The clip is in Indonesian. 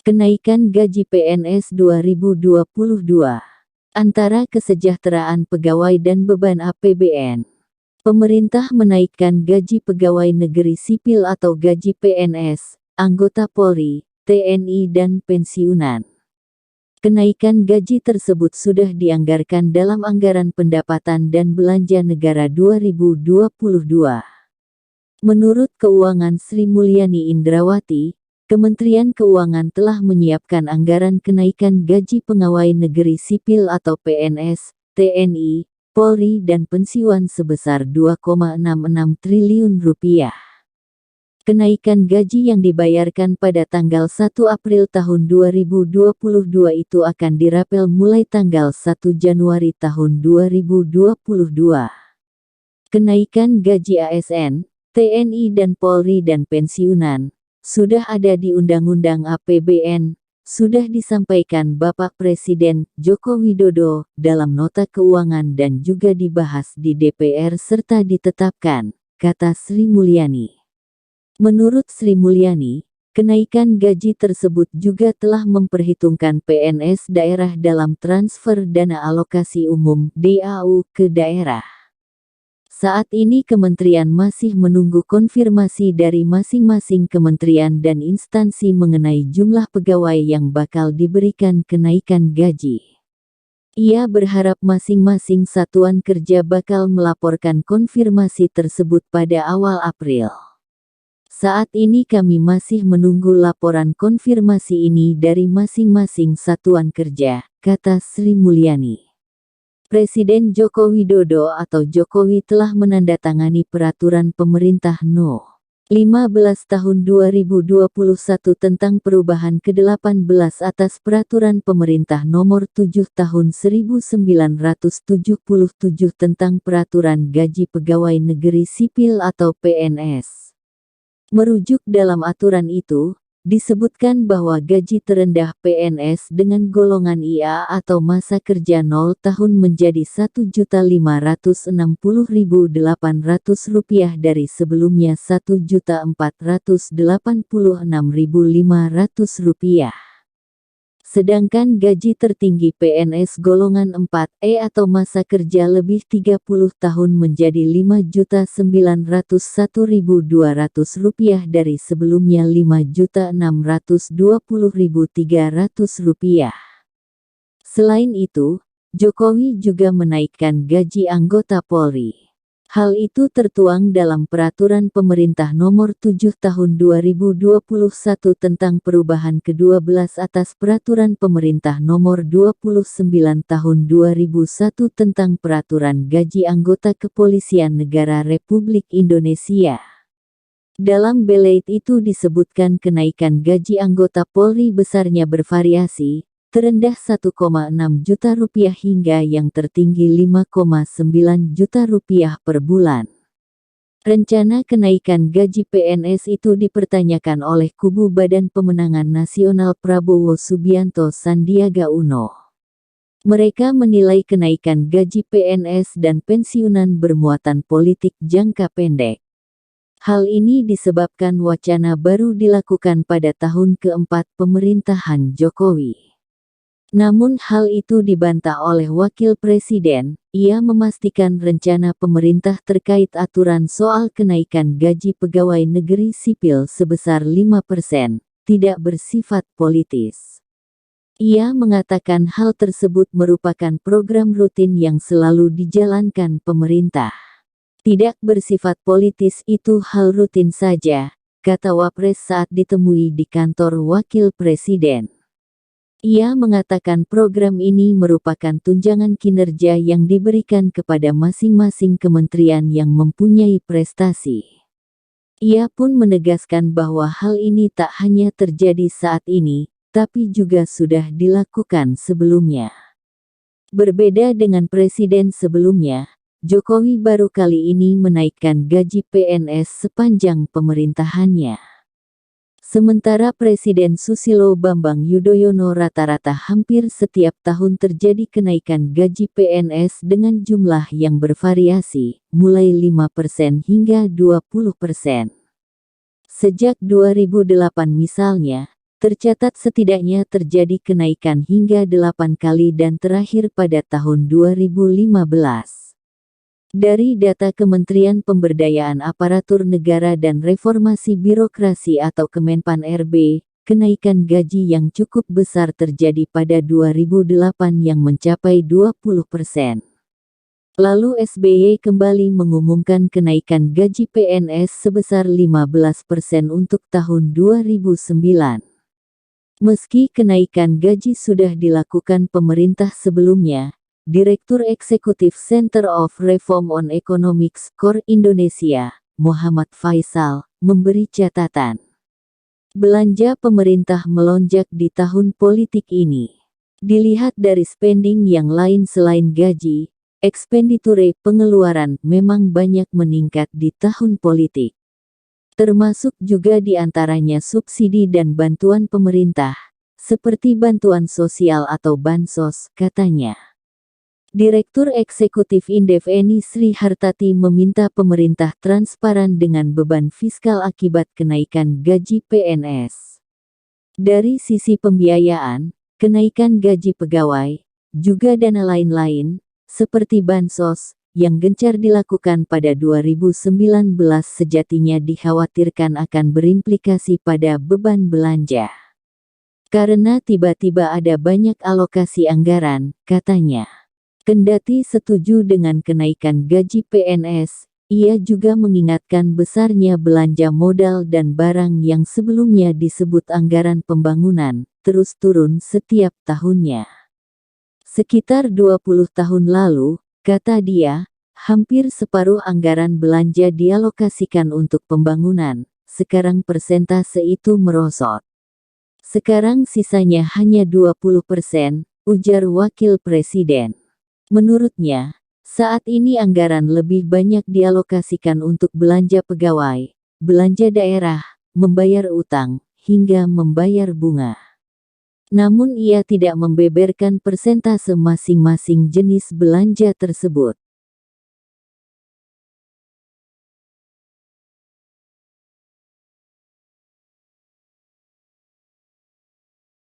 Kenaikan gaji PNS 2022. Antara kesejahteraan pegawai dan beban APBN. Pemerintah menaikkan gaji pegawai negeri sipil atau gaji PNS, anggota Polri, TNI dan pensiunan. Kenaikan gaji tersebut sudah dianggarkan dalam Anggaran Pendapatan dan Belanja Negara 2022. Menurut Keuangan Sri Mulyani Indrawati, Kementerian Keuangan telah menyiapkan anggaran kenaikan gaji pegawai negeri sipil atau PNS, TNI, Polri dan pensiunan sebesar Rp2,66 triliun. Kenaikan gaji yang dibayarkan pada tanggal 1 April tahun 2022 itu akan dirapel mulai tanggal 1 Januari tahun 2022. Kenaikan gaji ASN, TNI dan Polri dan pensiunan sudah ada di Undang-Undang APBN, sudah disampaikan Bapak Presiden Joko Widodo dalam nota keuangan dan juga dibahas di DPR serta ditetapkan, kata Sri Mulyani. Menurut Sri Mulyani, kenaikan gaji tersebut juga telah memperhitungkan PNS daerah dalam transfer dana alokasi umum (DAU) ke daerah. Saat ini kementerian masih menunggu konfirmasi dari masing-masing kementerian dan instansi mengenai jumlah pegawai yang bakal diberikan kenaikan gaji. Ia berharap masing-masing satuan kerja bakal melaporkan konfirmasi tersebut pada awal April. Saat ini kami masih menunggu laporan konfirmasi ini dari masing-masing satuan kerja, kata Sri Mulyani. Presiden Joko Widodo atau Jokowi telah menandatangani Peraturan Pemerintah No. 15 Tahun 2021 tentang perubahan ke-18 atas Peraturan Pemerintah Nomor 7 Tahun 1977 tentang Peraturan Gaji Pegawai Negeri Sipil atau PNS. Merujuk dalam aturan itu, disebutkan bahwa gaji terendah PNS dengan golongan IA atau masa kerja 0 tahun menjadi Rp1.560.800 dari sebelumnya Rp1.486.500. Sedangkan gaji tertinggi PNS golongan 4E atau masa kerja lebih 30 tahun menjadi Rp5.901.200 dari sebelumnya Rp5.620.300. Selain itu, Jokowi juga menaikkan gaji anggota Polri. Hal itu tertuang dalam Peraturan Pemerintah Nomor 7 Tahun 2021 tentang perubahan ke-12 atas Peraturan Pemerintah Nomor 29 Tahun 2001 tentang Peraturan Gaji Anggota Kepolisian Negara Republik Indonesia. Dalam belait itu disebutkan kenaikan gaji anggota Polri besarnya bervariasi, terendah Rp1,6 juta hingga yang tertinggi Rp5,9 juta per bulan. Rencana kenaikan gaji PNS itu dipertanyakan oleh kubu Badan Pemenangan Nasional Prabowo Subianto Sandiaga Uno. Mereka menilai kenaikan gaji PNS dan pensiunan bermuatan politik jangka pendek. Hal ini disebabkan wacana baru dilakukan pada tahun keempat pemerintahan Jokowi. Namun hal itu dibantah oleh Wakil Presiden. Ia memastikan rencana pemerintah terkait aturan soal kenaikan gaji pegawai negeri sipil sebesar 5%, tidak bersifat politis. Ia mengatakan hal tersebut merupakan program rutin yang selalu dijalankan pemerintah. Tidak bersifat politis itu hal rutin saja, kata Wapres saat ditemui di kantor Wakil Presiden. Ia mengatakan program ini merupakan tunjangan kinerja yang diberikan kepada masing-masing kementerian yang mempunyai prestasi. Ia pun menegaskan bahwa hal ini tak hanya terjadi saat ini, tapi juga sudah dilakukan sebelumnya. Berbeda dengan presiden sebelumnya, Jokowi baru kali ini menaikkan gaji PNS sepanjang pemerintahannya. Sementara Presiden Susilo Bambang Yudhoyono rata-rata hampir setiap tahun terjadi kenaikan gaji PNS dengan jumlah yang bervariasi, mulai 5% hingga 20%. Sejak 2008 misalnya, Tercatat setidaknya terjadi kenaikan hingga 8 kali dan terakhir pada tahun 2015. Dari data Kementerian Pemberdayaan Aparatur Negara dan Reformasi Birokrasi atau Kemenpan RB, kenaikan gaji yang cukup besar terjadi pada 2008 yang mencapai 20%. Lalu SBY kembali mengumumkan kenaikan gaji PNS sebesar 15% untuk tahun 2009. Meski kenaikan gaji sudah dilakukan pemerintah sebelumnya, Direktur Eksekutif Center of Reform on Economics KOR Indonesia, Muhammad Faisal, memberi catatan. Belanja pemerintah melonjak di tahun politik ini. Dilihat dari spending yang lain selain gaji, ekspenditure pengeluaran memang banyak meningkat di tahun politik. Termasuk juga di antaranya subsidi dan bantuan pemerintah, seperti bantuan sosial atau bansos, katanya. Direktur Eksekutif Indef Eni Sri Hartati meminta pemerintah transparan dengan beban fiskal akibat kenaikan gaji PNS. Dari sisi pembiayaan, kenaikan gaji pegawai, juga dana lain-lain, seperti bansos, yang gencar dilakukan pada 2019 sejatinya dikhawatirkan akan berimplikasi pada beban belanja. Karena tiba-tiba ada banyak alokasi anggaran, katanya. Kendati setuju dengan kenaikan gaji PNS, ia juga mengingatkan besarnya belanja modal dan barang yang sebelumnya disebut anggaran pembangunan, terus turun setiap tahunnya. Sekitar 20 tahun lalu, kata dia, hampir separuh anggaran belanja dialokasikan untuk pembangunan, sekarang persentase itu merosot. Sekarang sisanya hanya 20%, ujar Wakil Presiden. Menurutnya, saat ini anggaran lebih banyak dialokasikan untuk belanja pegawai, belanja daerah, membayar utang, hingga membayar bunga. Namun ia tidak membeberkan persentase masing-masing jenis belanja tersebut.